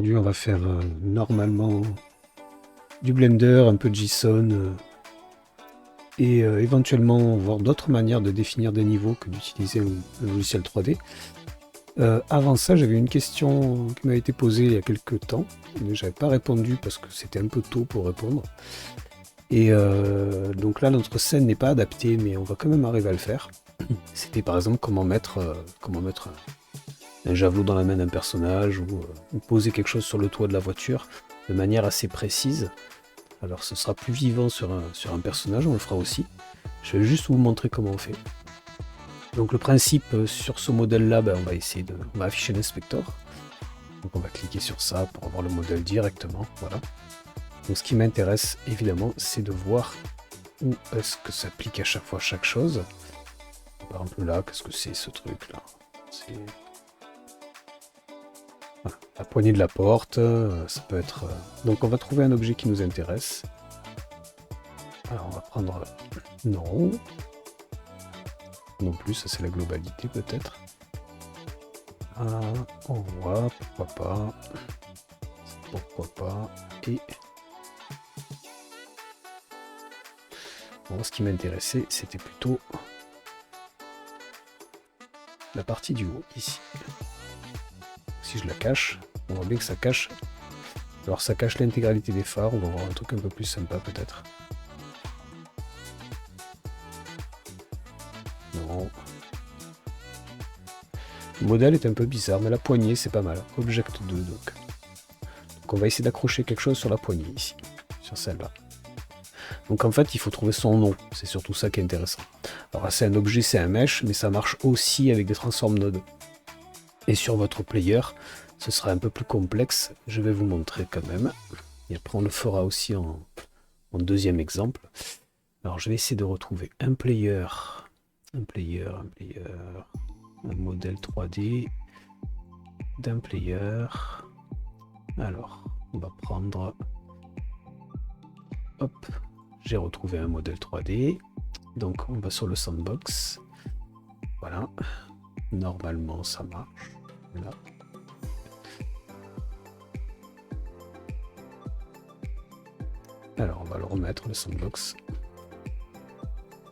aujourd'hui, on va faire normalement du Blender, un peu de JSON et éventuellement voir d'autres manières de définir des niveaux que d'utiliser le logiciel 3D. Avant ça, j'avais une question qui m'avait été posée il y a quelques temps, mais j'avais pas répondu parce que c'était un peu tôt pour répondre. Et donc là, notre scène n'est pas adaptée, mais on va quand même arriver à le faire. C'était par exemple comment mettre un javelot dans la main d'un personnage ou poser quelque chose sur le toit de la voiture de manière assez précise. Alors ce sera plus vivant sur un personnage, on le fera aussi. Je vais juste vous montrer comment on fait. Donc le principe sur ce modèle-là, on va afficher l'inspecteur. Donc on va cliquer sur ça pour avoir le modèle directement. Voilà. Donc ce qui m'intéresse évidemment, c'est de voir où est-ce que s'applique à chaque fois chaque chose. Par exemple là, qu'est-ce que c'est ce truc-là? C'est voilà, la poignée de la porte, ça peut être... Donc on va trouver un objet qui nous intéresse. Alors on va prendre... Non. Non plus, ça c'est la globalité peut-être. Ah, on voit, pourquoi pas. Pourquoi pas. Et... Bon, ce qui m'intéressait, c'était plutôt la partie du haut, ici. Si je la cache, on voit bien que ça cache. Alors ça cache l'intégralité des phares, on va voir un truc un peu plus sympa peut-être. Non. Le modèle est un peu bizarre, mais la poignée c'est pas mal. Object 2 donc. Donc on va essayer d'accrocher quelque chose sur la poignée ici, sur celle-là. Donc en fait il faut trouver son nom, c'est surtout ça qui est intéressant. Alors c'est un objet, c'est un mesh, mais ça marche aussi avec des transform nodes. Et sur votre player, ce sera un peu plus complexe, je vais vous montrer quand même. Et après on le fera aussi en deuxième exemple. Alors je vais essayer de retrouver un modèle 3D d'un player. Alors on va prendre, hop, j'ai retrouvé un modèle 3D. Donc on va sur le sandbox. Voilà, normalement ça marche. Là. Alors on va le remettre le sandbox.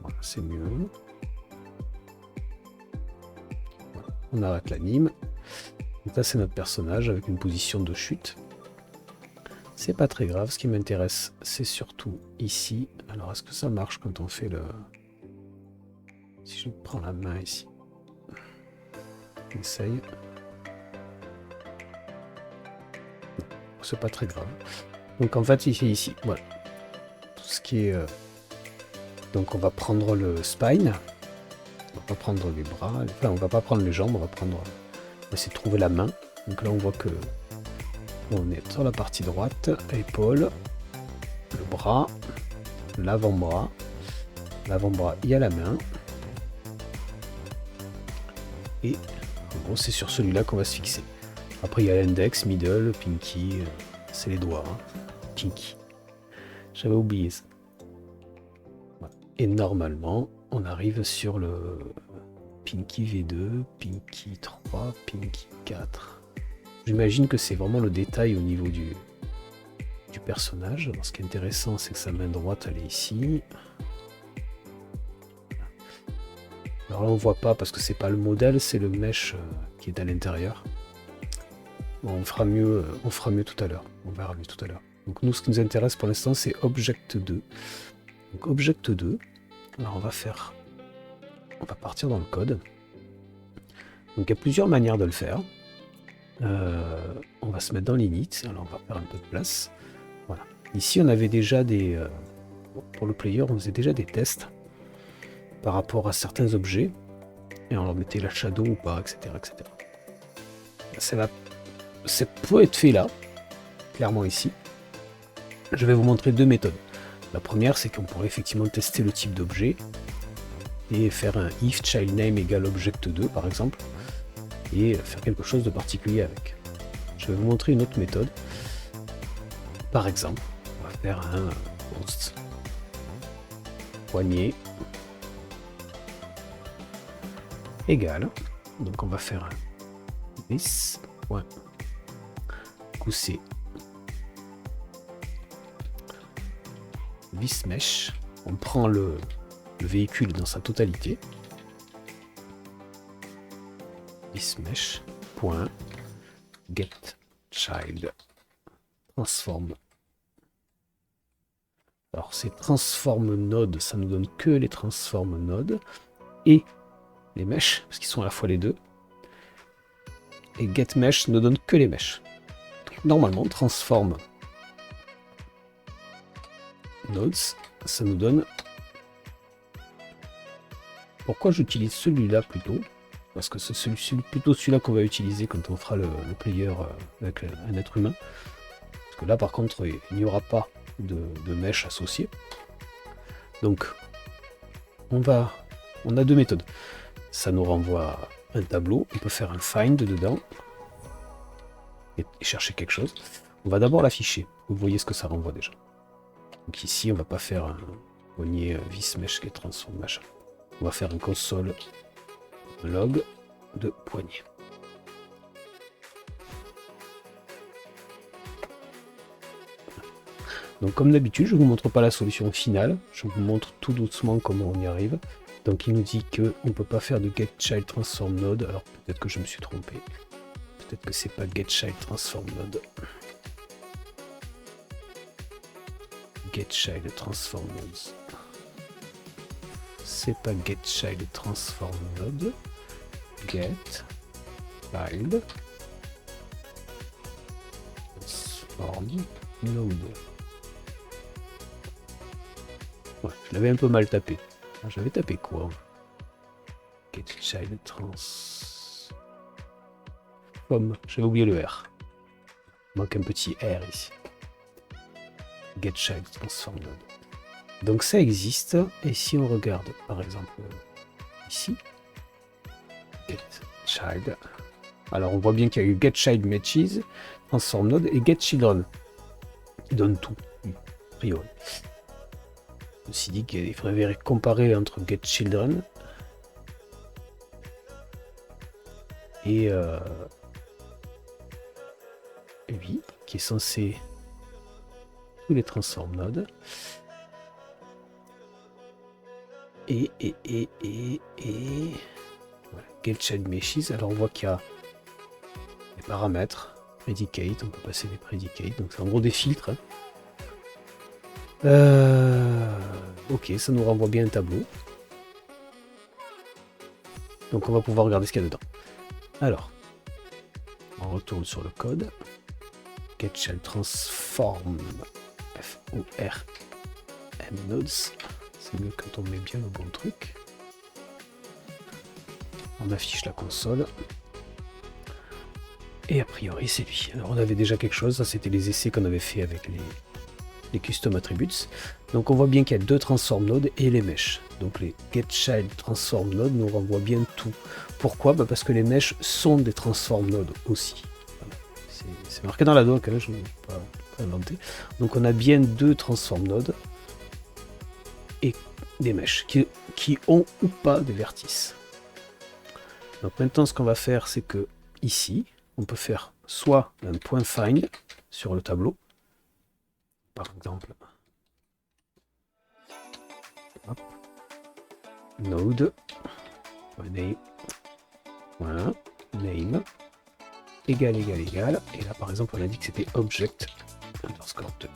Voilà, c'est mieux. Voilà. On arrête l'anime. Donc là c'est notre personnage avec une position de chute. C'est pas très grave, ce qui m'intéresse c'est surtout ici. Alors est-ce que ça marche quand on fait le... Si je prends la main ici. On essaye. C'est pas très grave. Donc en fait ici, voilà. Tout ce qui est... Donc on va prendre le spine. On va pas prendre les bras. Enfin on va pas prendre les jambes, on va essayer de trouver la main. Donc là on voit que on est sur la partie droite, épaule, le bras, l'avant-bras. L'avant-bras, il y a la main. Et en gros c'est sur celui-là qu'on va se fixer. Après il y a l'index, middle, pinky, c'est les doigts. Hein. Pinky. J'avais oublié ça. Voilà. Et normalement, on arrive sur le Pinky V2, Pinky 3, Pinky 4. J'imagine que c'est vraiment le détail au niveau du personnage. Alors, ce qui est intéressant, c'est que sa main droite, elle est ici. Alors là, on voit pas parce que c'est pas le modèle, c'est le mesh qui est à l'intérieur. Bon, on fera mieux tout à l'heure. On verra mieux tout à l'heure. Donc nous, ce qui nous intéresse pour l'instant, c'est Object 2. Donc Object 2, alors on va partir dans le code. Donc il y a plusieurs manières de le faire. On va se mettre dans l'init, alors on va faire un peu de place. Voilà. Ici on avait déjà des... pour le player, on faisait déjà des tests par rapport à certains objets. Et on leur mettait la shadow ou pas, etc. Ça peut être fait là, clairement ici. Je vais vous montrer deux méthodes. La première, c'est qu'on pourrait effectivement tester le type d'objet et faire un if childName égale object2 par exemple et faire quelque chose de particulier avec. Je vais vous montrer une autre méthode. Par exemple, on va faire un post poignée égale. Donc on va faire un this point coup, c'est VisMesh. On prend le véhicule dans sa totalité. VisMesh.getChild transform. Alors ces transform nodes, ça nous donne que les transform nodes et les meshes, parce qu'ils sont à la fois les deux. Et getMesh ne donne que les meshes. Donc, normalement, transform nodes, ça nous donne. Pourquoi j'utilise celui-là plutôt? Parce que c'est plutôt celui-là qu'on va utiliser quand on fera le player avec un être humain. Parce que là, par contre, il n'y aura pas de mesh associé. Donc, on a deux méthodes. Ça nous renvoie un tableau. On peut faire un find dedans et chercher quelque chose. On va d'abord l'afficher. Vous voyez ce que ça renvoie déjà. Donc ici, on va pas faire un poignet VisMesh qui transforme machin. On va faire un console log de poignée. Donc comme d'habitude, je ne vous montre pas la solution finale, je vous montre tout doucement comment on y arrive. Donc il nous dit qu'on ne peut pas faire de getChild transform node, alors peut-être que je me suis trompé. Peut-être que c'est pas getChild transform node. getChild transform nodes. C'est pas getChild transform node. getChild transform node. Ouais, je l'avais un peu mal tapé. J'avais tapé quoi? getChild transform. J'avais oublié le R. Il manque un petit R ici. getChild transform node. Donc ça existe. Et si on regarde par exemple ici, getChild. Alors on voit bien qu'il y a eu getChild matches, transform node et getChildren. Qui donne tout, a priori. Ceci dit qu'il faudrait comparer entre getChildren et lui, qui est censé tous les transform nodes. Et voilà, getChild meshes. Alors on voit qu'il y a des paramètres, predicate, on peut passer des predicates, donc c'est en gros des filtres. Ok, ça nous renvoie bien un tableau. Donc on va pouvoir regarder ce qu'il y a dedans. Alors, on retourne sur le code. getChild transform FORM nodes. C'est mieux quand on met bien le bon truc. On affiche la console. Et a priori c'est lui. Alors on avait déjà quelque chose, ça c'était les essais qu'on avait fait avec les custom attributes. Donc on voit bien qu'il y a deux transform nodes et les meshes. Donc les getChild transform nodes nous renvoient bien tout. Pourquoi? Parce que les meshes sont des transform nodes aussi. Voilà. C'est marqué dans la doc, hein, je ne l'ai pas inventé. Donc on a bien deux transform nodes et des meshes qui ont ou pas des vertices. Donc maintenant ce qu'on va faire, c'est que ici, on peut faire soit un point find sur le tableau, par exemple, hop, node, name, voilà, name, égal, et là par exemple on a dit que c'était object underscore 2.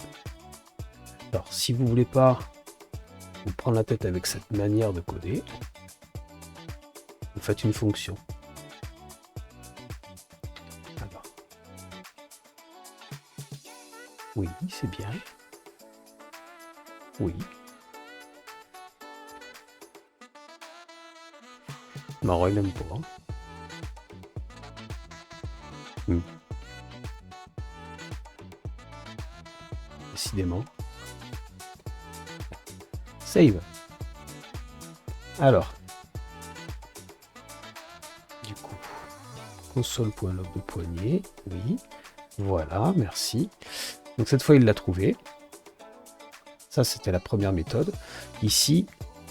Alors si vous voulez pas vous prendre la tête avec cette manière de coder, vous faites une fonction. Alors, oui, c'est bien. Oui. Non, il n'aime pas. Décidément. Save. Alors. Du coup. Console.log de poignée. Oui. Voilà, merci. Donc cette fois, il l'a trouvé. Ça, c'était la première méthode. Ici,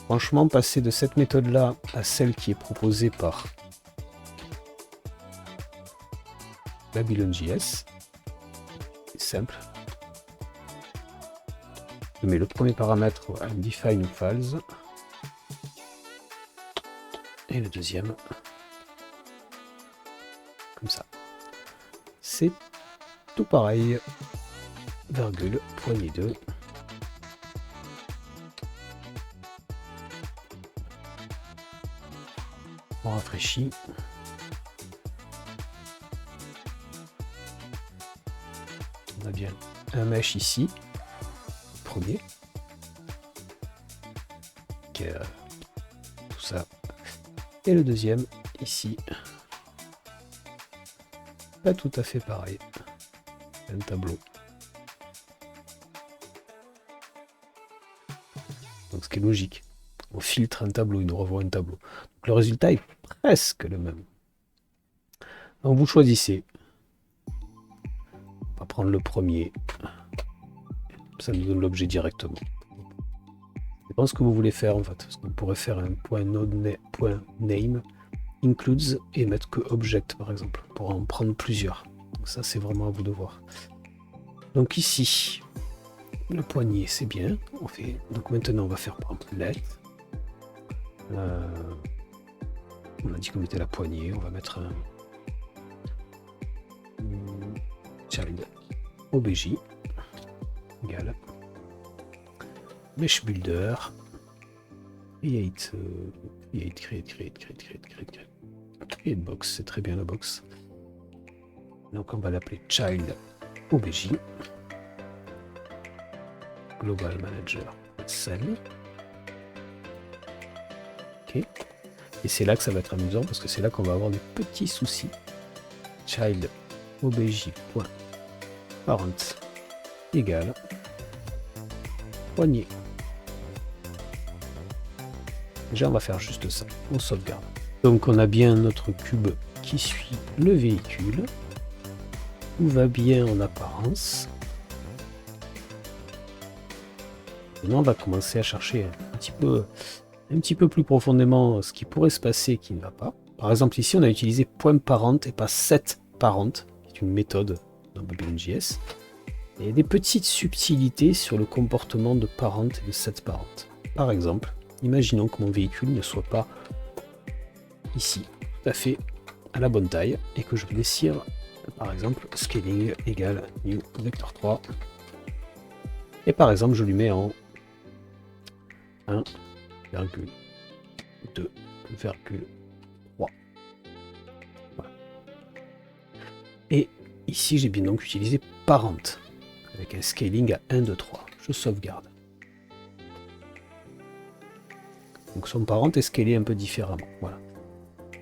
franchement, passer de cette méthode-là à celle qui est proposée par Babylon.js, simple. Je mets le premier paramètre à define ou false. Et le deuxième. Comme ça. C'est tout pareil. Virgule, poignée 2. On rafraîchit. On a bien un mesh ici. Premier. Okay, tout ça. Et le deuxième ici. Pas tout à fait pareil. Un tableau. Donc ce qui est logique. On filtre un tableau, il nous renvoie un tableau. Donc le résultat est presque le même. Donc vous choisissez. On va prendre le premier. Ça nous donne l'objet directement. Je pense que vous voulez faire en fait. Parce que vous pourrez faire un point name includes et mettre que object par exemple. Pour en prendre plusieurs. Donc ça c'est vraiment à vous de voir. Donc ici, le poignet c'est bien. On fait. Donc maintenant on va faire par exemple let. On a dit qu'on mettait la poignée, on va mettre un child obj égale mesh builder create box, c'est très bien la box. Donc on va l'appeler child obj global manager cell. Ok. Et c'est là que ça va être amusant parce que c'est là qu'on va avoir des petits soucis. Child obj.parent égale poignée. Déjà on va faire juste ça, on sauvegarde. Donc on a bien notre cube qui suit le véhicule. Tout va bien en apparence. Maintenant on va commencer à chercher un petit peu plus profondément ce qui pourrait se passer et qui ne va pas. Par exemple ici on a utilisé .parent et pas setParent, qui est une méthode dans Babylon.js. Il y a des petites subtilités sur le comportement de parent et de setParent. Par exemple, imaginons que mon véhicule ne soit pas ici, tout à fait à la bonne taille, et que je dessine par exemple scaling égale new vector 3. Et par exemple je lui mets en 1,2,3. Voilà. Et ici j'ai bien donc utilisé parent avec un scaling à 1, 2, 3. Je sauvegarde. Donc son parent est scalé un peu différemment. Voilà.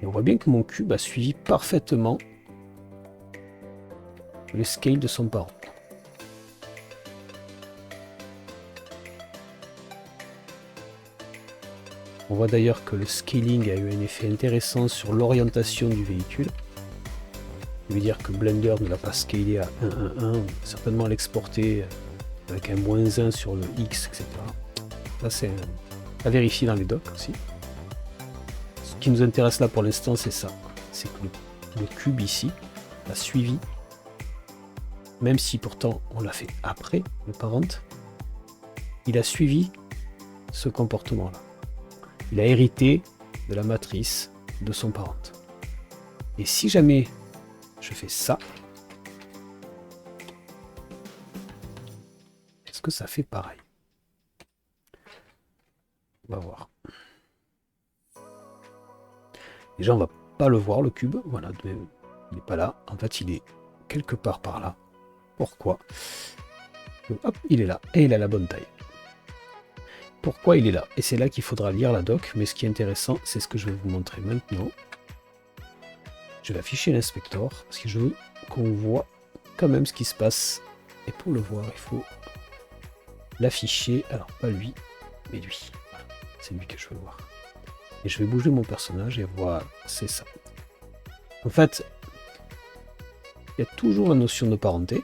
Et on voit bien que mon cube a suivi parfaitement le scale de son parent. On voit d'ailleurs que le scaling a eu un effet intéressant sur l'orientation du véhicule. Ça veut dire que Blender ne l'a pas scalé à 1, 1, 1, certainement l'exporter avec un -1 sur le X, etc. Ça c'est à vérifier dans les docs aussi. Ce qui nous intéresse là pour l'instant c'est ça. C'est que le cube ici a suivi, même si pourtant on l'a fait après le parent, il a suivi ce comportement là. Il a hérité de la matrice de son parent. Et si jamais je fais ça, est-ce que ça fait pareil? On va voir. Déjà, on va pas le voir, le cube. Voilà, il n'est pas là. En fait, il est quelque part par là. Pourquoi? Hop, il est là. Et il a la bonne taille. Pourquoi il est là? Et c'est là qu'il faudra lire la doc. Mais ce qui est intéressant, c'est ce que je vais vous montrer maintenant. Je vais afficher l'inspecteur parce que je veux qu'on voit quand même ce qui se passe. Et pour le voir, il faut l'afficher. Alors, pas lui, mais lui. Voilà. C'est lui que je veux voir. Et je vais bouger mon personnage et voilà, c'est ça. En fait, il y a toujours la notion de parenté.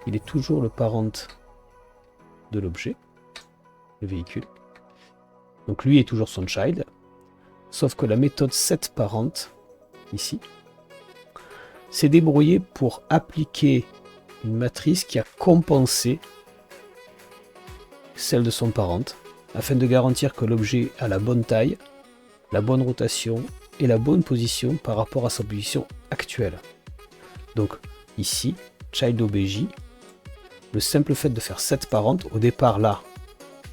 Il est toujours le parent de l'objet, le véhicule. Donc lui est toujours son child. Sauf que la méthode setParent, ici, s'est débrouillée pour appliquer une matrice qui a compensé celle de son parent, afin de garantir que l'objet a la bonne taille, la bonne rotation et la bonne position par rapport à sa position actuelle. Donc ici, child OBJ, le simple fait de faire set parent, au départ là,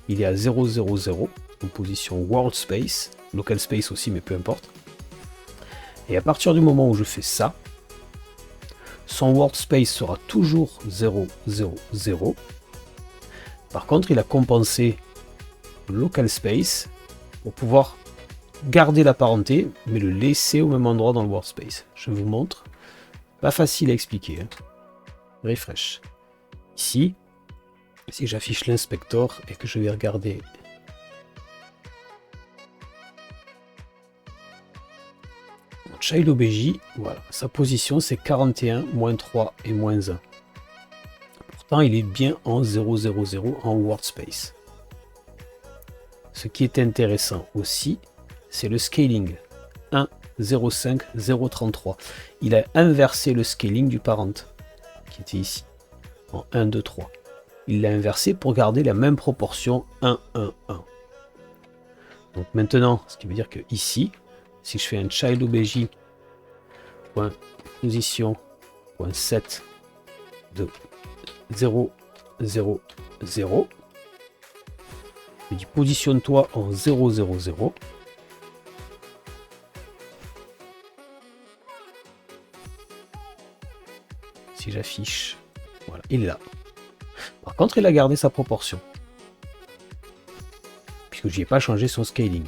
il est à 0, 0, 0, en position world space, local space aussi, mais peu importe. Et à partir du moment où je fais ça, son world space sera toujours 0, 0, 0. Par contre, il a compensé local space pour pouvoir garder la parenté, mais le laisser au même endroit dans le world space. Je vous montre. Pas facile à expliquer. Hein. Refresh. Ici, si j'affiche l'inspector et que je vais regarder mon child OBJ, voilà, sa position c'est 41, moins 3 et moins 1. Pourtant, il est bien en 0, 0, 0 en world space. Ce qui est intéressant aussi, c'est le scaling. 1, 0,5, 0,33. Il a inversé le scaling du parent, qui était ici, en 1, 2, 3. Il l'a inversé pour garder la même proportion 1, 1, 1. Donc maintenant, ce qui veut dire que ici, si je fais un child OBJ, point position, point 7 de 0, 0, 0, je dis positionne-toi en 0, 0, 0. Si j'affiche, voilà, il est là. Par contre, il a gardé sa proportion, puisque je n'y ai pas changé son scaling.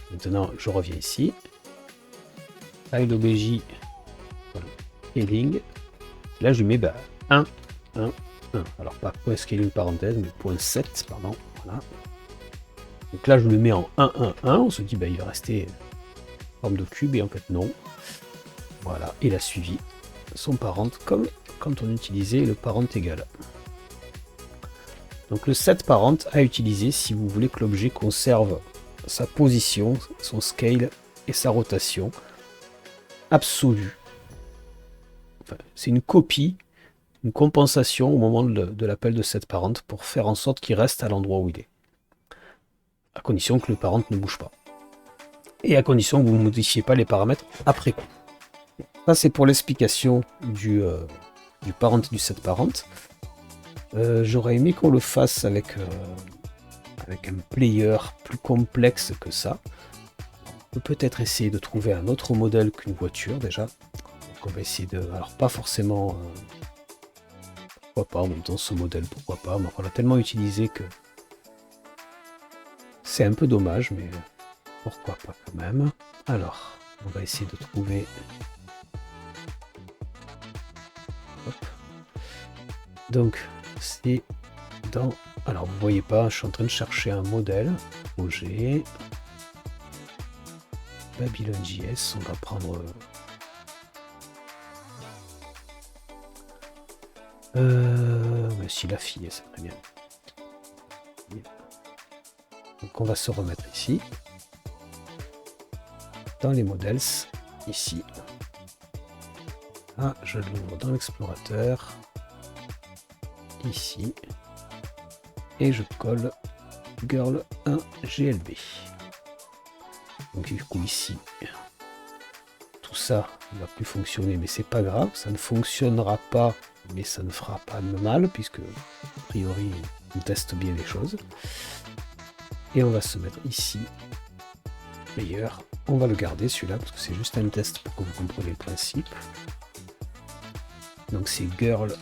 Maintenant, je reviens ici. Child OBJ, voilà, scaling. Là, je lui mets 1, 1, 1. Alors, pas point scaling parenthèse, mais point 7, pardon. Voilà. Donc là, je le mets en 1, 1, 1. On se dit, il va rester forme de cube, et en fait, non. Voilà, il a suivi son parent comme quand on utilisait le parent égal. Donc le set parent à utiliser si vous voulez que l'objet conserve sa position, son scale et sa rotation absolue. Enfin, c'est une copie, une compensation au moment de l'appel de set parent pour faire en sorte qu'il reste à l'endroit où il est. À condition que le parent ne bouge pas. Et à condition que vous ne modifiez pas les paramètres après coup. Ça, c'est pour l'explication du parent et du set parent. J'aurais aimé qu'on le fasse avec un player plus complexe que ça. On peut peut-être essayer de trouver un autre modèle qu'une voiture déjà. Donc on va essayer de... Alors pas forcément... pourquoi pas, en même temps ce modèle, pourquoi pas. Mais on l'a tellement utilisé que... C'est un peu dommage, mais pourquoi pas quand même. Alors, on va essayer de trouver... Hop. Donc, c'est dans... Alors, vous voyez pas, je suis en train de chercher un modèle. Projet. Babylon.js, on va prendre... mais si la fille, c'est très bien. Donc, on va se remettre ici. Dans les modèles, ici. Ah, je l'ouvre dans l'explorateur. Ici. Et je colle girl 1 GLB. Donc du coup ici, tout ça ne va plus fonctionner, mais c'est pas grave, ça ne fonctionnera pas, mais ça ne fera pas de mal, puisque a priori on teste bien les choses. Et on va se mettre ici, meilleur. On va le garder celui-là, parce que c'est juste un test pour que vous compreniez le principe. Donc c'est girl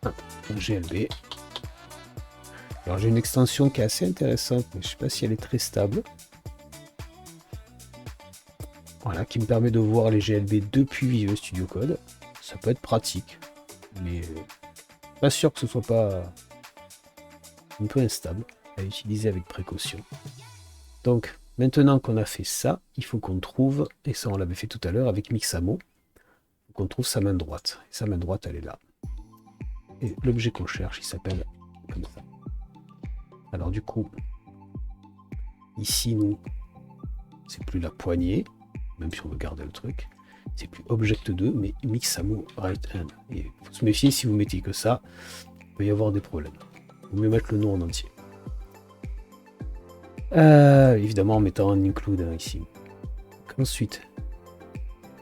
1 GLB. Alors j'ai une extension qui est assez intéressante, mais je ne sais pas si elle est très stable. Voilà, qui me permet de voir les GLB depuis Visual Studio Code. Ça peut être pratique, mais pas sûr que ce soit pas un peu instable à utiliser avec précaution. Donc maintenant qu'on a fait ça, il faut qu'on trouve, et ça on l'avait fait tout à l'heure avec Mixamo, qu'on trouve sa main droite. Et sa main droite, elle est là. Et l'objet qu'on cherche, il s'appelle comme ça. Alors du coup, ici, nous, c'est plus la poignée, même si on veut garder le truc. C'est plus Object 2, mais Mixamo Right Hand. Et il faut se méfier, si vous mettez que ça, il peut y avoir des problèmes. Il vaut mieux mettre le nom en entier. Évidemment en mettant un include ici. Donc, ensuite,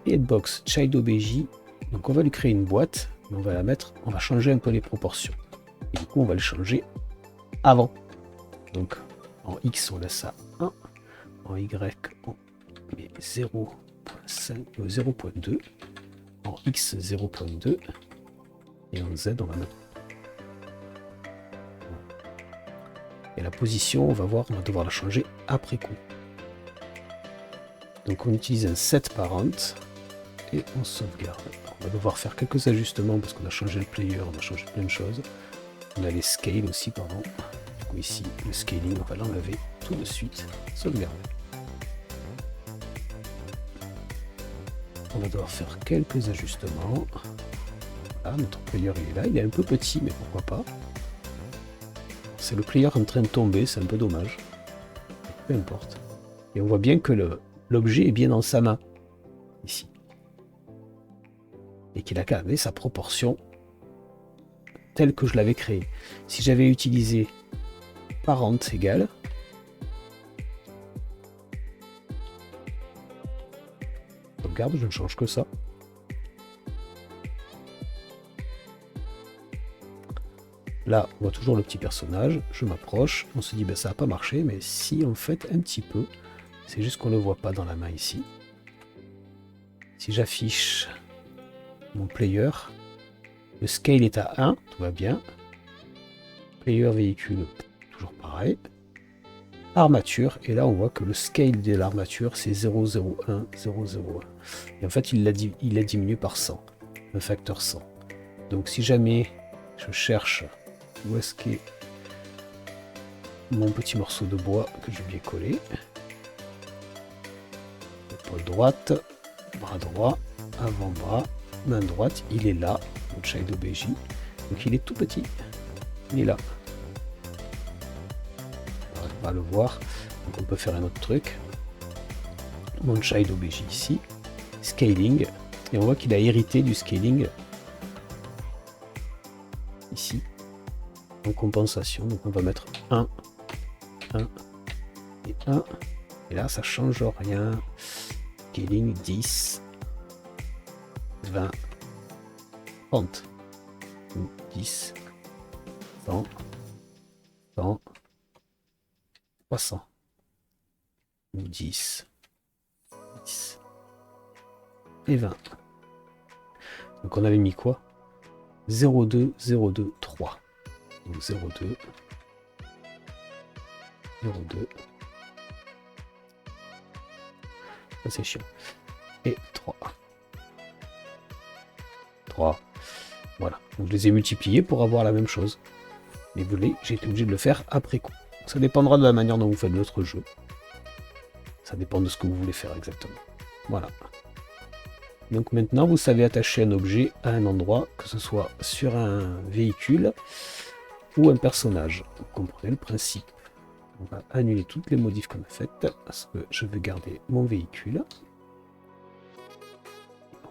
Headbox Child OBJ. Donc on va lui créer une boîte, mais on va la mettre, on va changer un peu les proportions. Et du coup, on va le changer avant. Donc en X, on laisse ça 1. En Y, on met 0.2. En X, 0.2. Et en Z, on va mettre. Et la position, on va voir, on va devoir la changer après coup. Donc on utilise un set parent et on sauvegarde. On va devoir faire quelques ajustements parce qu'on a changé le player, on a changé plein de choses. On a les scales aussi, pardon. Du coup ici, le scaling, on va l'enlever tout de suite. Sauvegarder. On va devoir faire quelques ajustements. Voilà, notre player il est là, il est un peu petit, mais pourquoi pas. C'est le player en train de tomber, c'est un peu dommage. Peu importe. Et on voit bien que l'objet est bien dans sa main. Ici. Et qu'il a gardé sa proportion telle que je l'avais créée. Si j'avais utilisé parent égale, regarde, je ne change que ça. Là, on voit toujours le petit personnage, je m'approche, on se dit ben ça n'a pas marché, mais si en fait un petit peu, c'est juste qu'on ne le voit pas dans la main ici. Si j'affiche mon player, le scale est à 1, tout va bien. Player véhicule, toujours pareil. Armature, et là on voit que le scale de l'armature c'est 0,01, 0,01. Et en fait il l'a diminué par 100, un facteur 100. Donc si jamais je cherche où est-ce qu'est mon petit morceau de bois que j'ai bien collé, épaule droite, bras droit, avant-bras, main droite, il est là, le Child OBJ, donc il est tout petit, il est là. On va le voir, donc on peut faire un autre truc. Mon Child OBJ ici, scaling, et on voit qu'il a hérité du scaling ici, en compensation, donc on va mettre 1, 1 et 1, et là ça change rien. Scaling 10, 20, 30, 10, 100, 100, 300, 10, 10 et 20. Donc on avait mis quoi? 0,2, 0,2, 3. Donc 0,2, 0,2. Ça c'est chiant. Et 3. 3. Voilà. Donc je les ai multipliés pour avoir la même chose. Mais j'ai été obligé de le faire après coup. Ça dépendra de la manière dont vous faites votre jeu. Ça dépend de ce que vous voulez faire exactement. Voilà. Donc maintenant, vous savez attacher un objet à un endroit, que ce soit sur un véhicule ou un personnage. Vous comprenez le principe. On va annuler toutes les modifs qu'on a faites parce que je veux garder mon véhicule.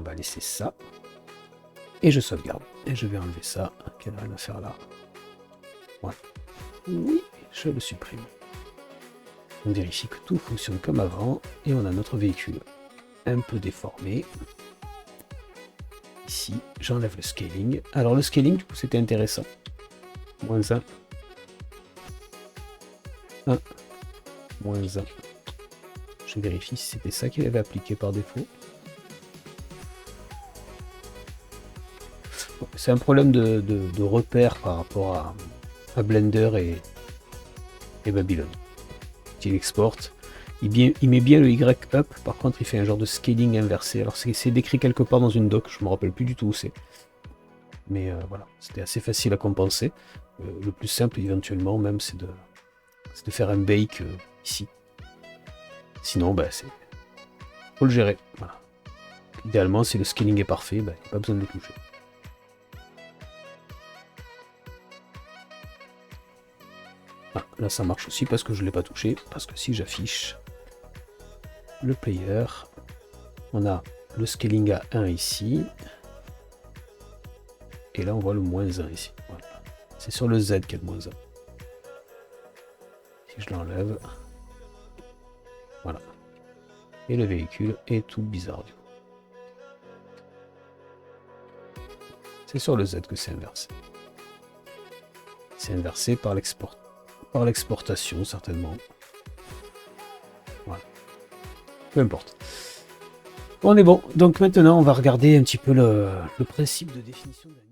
On va laisser ça. Et je sauvegarde. Et je vais enlever ça. Qu'il n'y a rien à faire là. Voilà. Oui, je le supprime. On vérifie que tout fonctionne comme avant. Et on a notre véhicule un peu déformé. Ici, j'enlève le scaling. Alors le scaling, du coup, c'était intéressant. -1. 1. -1. Je vérifie si c'était ça qu'il avait appliqué par défaut. C'est un problème de repère par rapport à Blender et Babylon. Il exporte. Il met bien le Y up, par contre il fait un genre de scaling inversé. Alors c'est décrit quelque part dans une doc, je me rappelle plus du tout où c'est. Mais voilà, c'était assez facile à compenser. Le plus simple éventuellement même c'est de faire un bake ici. Sinon c'est faut le gérer. Voilà. Idéalement si le scaling est parfait, il n'y a pas besoin de le toucher. Ah, là ça marche aussi parce que je ne l'ai pas touché, parce que si j'affiche le player, on a le scaling à 1 ici. Et là, on voit le moins 1 ici. Voilà. C'est sur le Z qu'il y a le moins 1. Si je l'enlève. Voilà. Et le véhicule est tout bizarre du coup. C'est sur le Z que c'est inversé. C'est inversé par l'exportation, certainement. Voilà. Peu importe. On est bon. Donc maintenant, on va regarder un petit peu le principe de définition de la